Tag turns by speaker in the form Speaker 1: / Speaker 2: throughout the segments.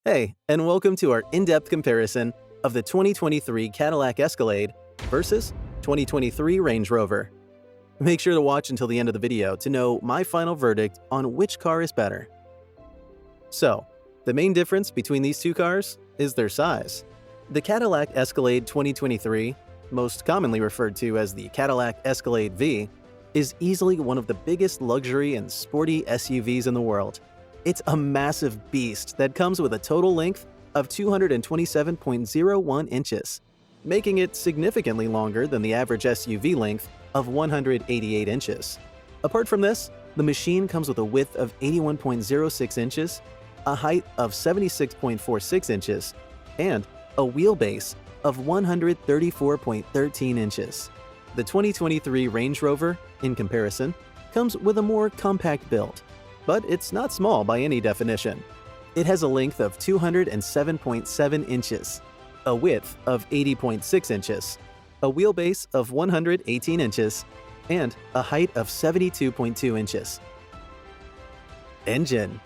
Speaker 1: Hey, and welcome to our in-depth comparison of the 2023 Cadillac Escalade versus 2023 Range Rover. Make sure to watch until the end of the video to know my final verdict on which car is better. So, the main difference between these two cars is their size. The Cadillac Escalade 2023, most commonly referred to as the Cadillac Escalade V, is easily one of the biggest luxury and sporty SUVs in the world. It's a massive beast that comes with a total length of 227.01 inches, making it significantly longer than the average SUV length of 188 inches. Apart from this, the machine comes with a width of 81.06 inches, a height of 76.46 inches, and a wheelbase of 134.13 inches. The 2023 Range Rover, in comparison, comes with a more compact build. But it's not small by any definition. It has a length of 207.7 inches, a width of 80.6 inches, a wheelbase of 118 inches, and a height of 72.2 inches. Engine.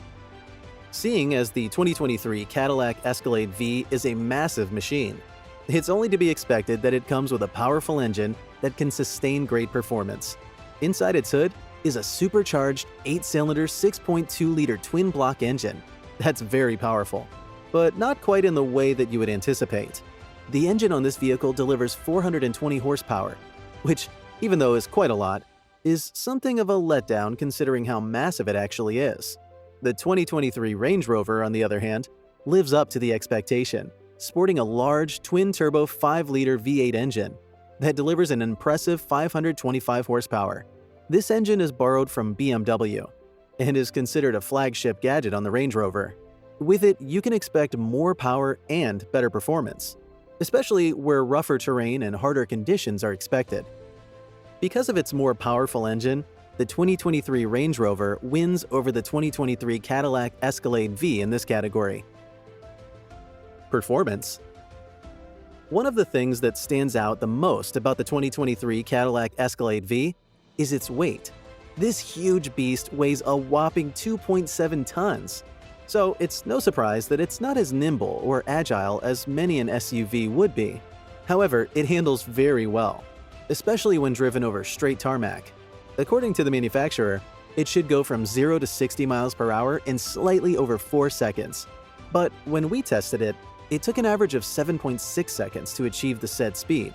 Speaker 1: Seeing as the 2023 Cadillac Escalade V is a massive machine, it's only to be expected that it comes with a powerful engine that can sustain great performance. Inside its hood is a supercharged 8-cylinder 6.2-liter twin-block engine. That's very powerful, but not quite in the way that you would anticipate. The engine on this vehicle delivers 420 horsepower, which, even though is quite a lot, is something of a letdown considering how massive it actually is. The 2023 Range Rover, on the other hand, lives up to the expectation, sporting a large twin-turbo 5-liter V8 engine that delivers an impressive 525 horsepower. This engine is borrowed from BMW and is considered a flagship gadget on the Range Rover. With it, you can expect more power and better performance, especially where rougher terrain and harder conditions are expected. Because of its more powerful engine, the 2023 Range Rover wins over the 2023 Cadillac Escalade V in this category. Performance. One of the things that stands out the most about the 2023 Cadillac Escalade V is its weight. This huge beast weighs a whopping 2.7 tons. So it's no surprise that it's not as nimble or agile as many an SUV would be. However, it handles very well, especially when driven over straight tarmac. According to the manufacturer, it should go from 0 to 60 miles per hour in slightly over 4 seconds. But when we tested it, it took an average of 7.6 seconds to achieve the said speed.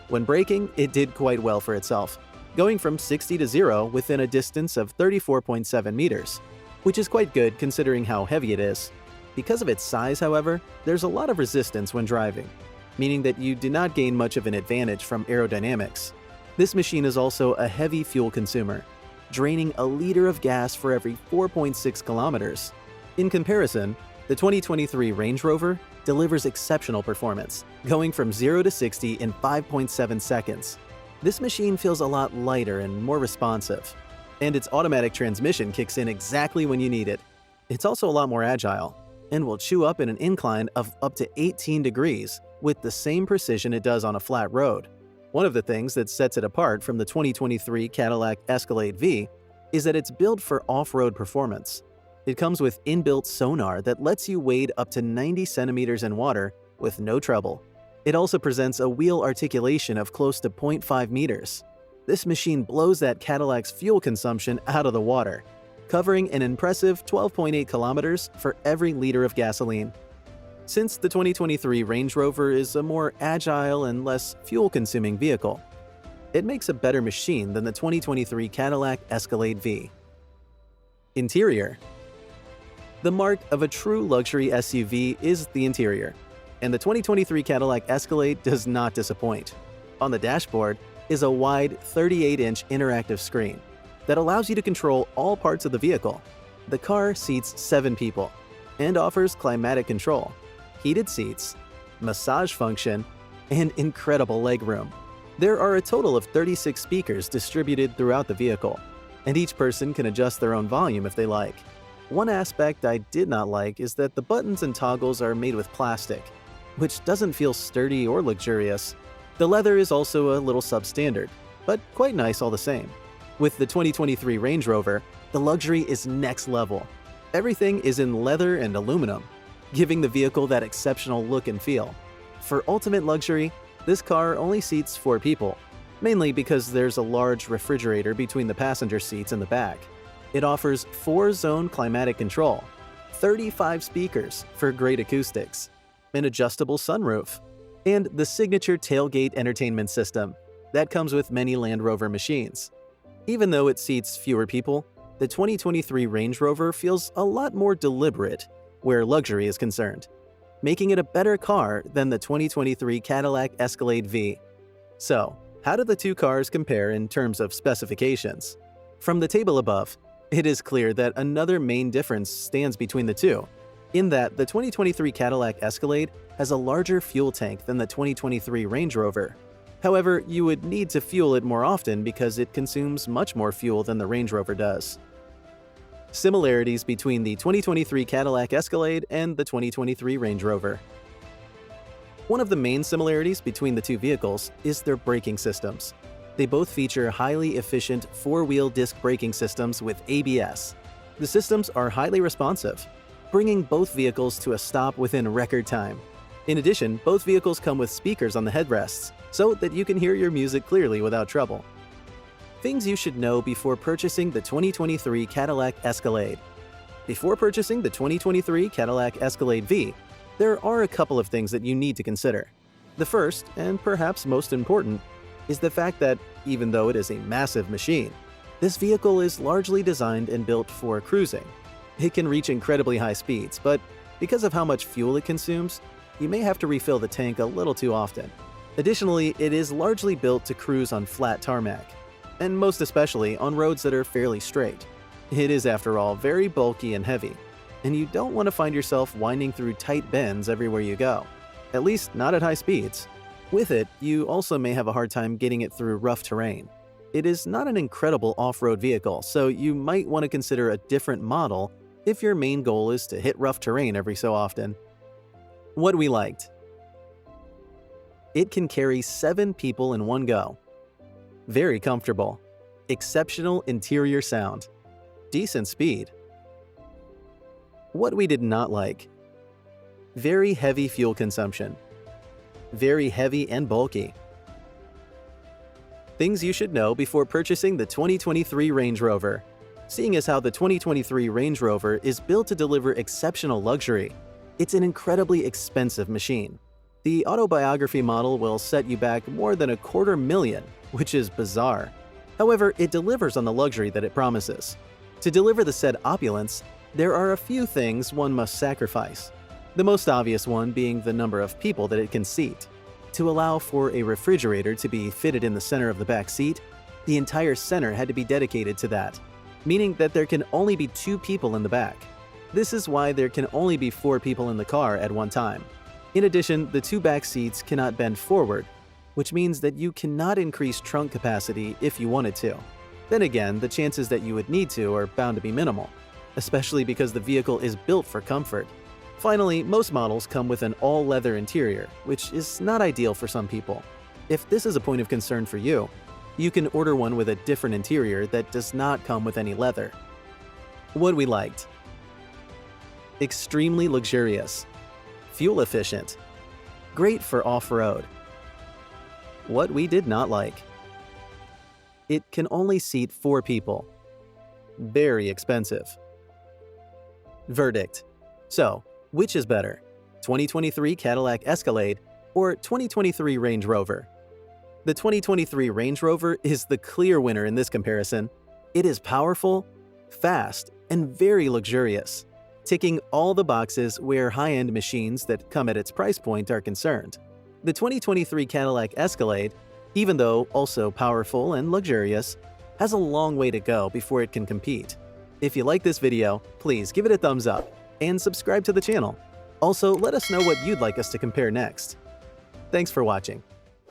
Speaker 1: When braking, it did quite well for itself, going from 60 to 0 within a distance of 34.7 meters, which is quite good considering how heavy it is. Because of its size, however, there's a lot of resistance when driving, meaning that you do not gain much of an advantage from aerodynamics. This machine is also a heavy fuel consumer, draining a liter of gas for every 4.6 kilometers. In comparison, the 2023 Range Rover delivers exceptional performance, going from 0 to 60 in 5.7 seconds. This machine feels a lot lighter and more responsive, and its automatic transmission kicks in exactly when you need it. It's also a lot more agile, and will chew up in an incline of up to 18 degrees with the same precision it does on a flat road. One of the things that sets it apart from the 2023 Cadillac Escalade V is that it's built for off-road performance. It comes with inbuilt sonar that lets you wade up to 90 centimeters in water with no trouble. It also presents a wheel articulation of close to 0.5 meters. This machine blows that Cadillac's fuel consumption out of the water, covering an impressive 12.8 kilometers for every liter of gasoline. Since the 2023 Range Rover is a more agile and less fuel-consuming vehicle, it makes a better machine than the 2023 Cadillac Escalade V. Interior. The mark of a true luxury SUV is the interior, and the 2023 Cadillac Escalade does not disappoint. On the dashboard is a wide 38-inch interactive screen that allows you to control all parts of the vehicle. The car seats 7 people and offers climatic control, heated seats, massage function, and incredible legroom. There are a total of 36 speakers distributed throughout the vehicle, and each person can adjust their own volume if they like. One aspect I did not like is that the buttons and toggles are made with plastic, which doesn't feel sturdy or luxurious. The leather is also a little substandard, but quite nice all the same. With the 2023 Range Rover, the luxury is next level. Everything is in leather and aluminum, giving the vehicle that exceptional look and feel. For ultimate luxury, this car only seats 4 people, mainly because there's a large refrigerator between the passenger seats and the back. It offers 4-zone climatic control, 35 speakers for great acoustics, an adjustable sunroof, and the signature tailgate entertainment system that comes with many Land Rover machines. Even though it seats fewer people, the 2023 Range Rover feels a lot more deliberate where luxury is concerned, making it a better car than the 2023 Cadillac Escalade V. So, how do the two cars compare in terms of specifications? From the table above, it is clear that another main difference stands between the two, in that the 2023 Cadillac Escalade has a larger fuel tank than the 2023 Range Rover. However, you would need to fuel it more often because it consumes much more fuel than the Range Rover does. Similarities between the 2023 Cadillac Escalade and the 2023 Range Rover. One of the main similarities between the two vehicles is their braking systems. They both feature highly efficient 4-wheel disc braking systems with ABS. The systems are highly responsive, bringing both vehicles to a stop within record time. In addition, both vehicles come with speakers on the headrests, so that you can hear your music clearly without trouble. Things you should know before purchasing the 2023 Cadillac Escalade. Before purchasing the 2023 Cadillac Escalade V, there are a couple of things that you need to consider. The first, and perhaps most important, is the fact that even though it is a massive machine, this vehicle is largely designed and built for cruising. It can reach incredibly high speeds, but because of how much fuel it consumes, you may have to refill the tank a little too often. Additionally, it is largely built to cruise on flat tarmac, and most especially on roads that are fairly straight. It is, after all, very bulky and heavy, and you don't want to find yourself winding through tight bends everywhere you go, at least not at high speeds. With it, you also may have a hard time getting it through rough terrain. It is not an incredible off-road vehicle, so you might want to consider a different model if your main goal is to hit rough terrain every so often. What we liked. It can carry 7 people in one go. Very comfortable. Exceptional interior sound. Decent speed. What we did not like. Very heavy fuel consumption. Very heavy and bulky. Things you should know before purchasing the 2023 Range Rover. Seeing as how the 2023 Range Rover is built to deliver exceptional luxury, it's an incredibly expensive machine. The autobiography model will set you back more than $250,000, which is bizarre. However, it delivers on the luxury that it promises. To deliver the said opulence, there are a few things one must sacrifice. The most obvious one being the number of people that it can seat. To allow for a refrigerator to be fitted in the center of the back seat, the entire center had to be dedicated to that, meaning that there can only be 2 people in the back. This is why there can only be 4 people in the car at one time. In addition, the 2 back seats cannot bend forward, which means that you cannot increase trunk capacity if you wanted to. Then again, the chances that you would need to are bound to be minimal, especially because the vehicle is built for comfort. Finally, most models come with an all-leather interior, which is not ideal for some people. If this is a point of concern for you, you can order one with a different interior that does not come with any leather. What we liked. Extremely luxurious. Fuel efficient. Great for off-road. What we did not like. It can only seat 4 people. Very expensive. Verdict. So, which is better, 2023 Cadillac Escalade or 2023 Range Rover? The 2023 Range Rover is the clear winner in this comparison. It is powerful, fast, and very luxurious, ticking all the boxes where high-end machines that come at its price point are concerned. The 2023 Cadillac Escalade, even though also powerful and luxurious, has a long way to go before it can compete. If you like this video, please give it a thumbs up and subscribe to the channel. Also, let us know what you'd like us to compare next. Thanks for watching.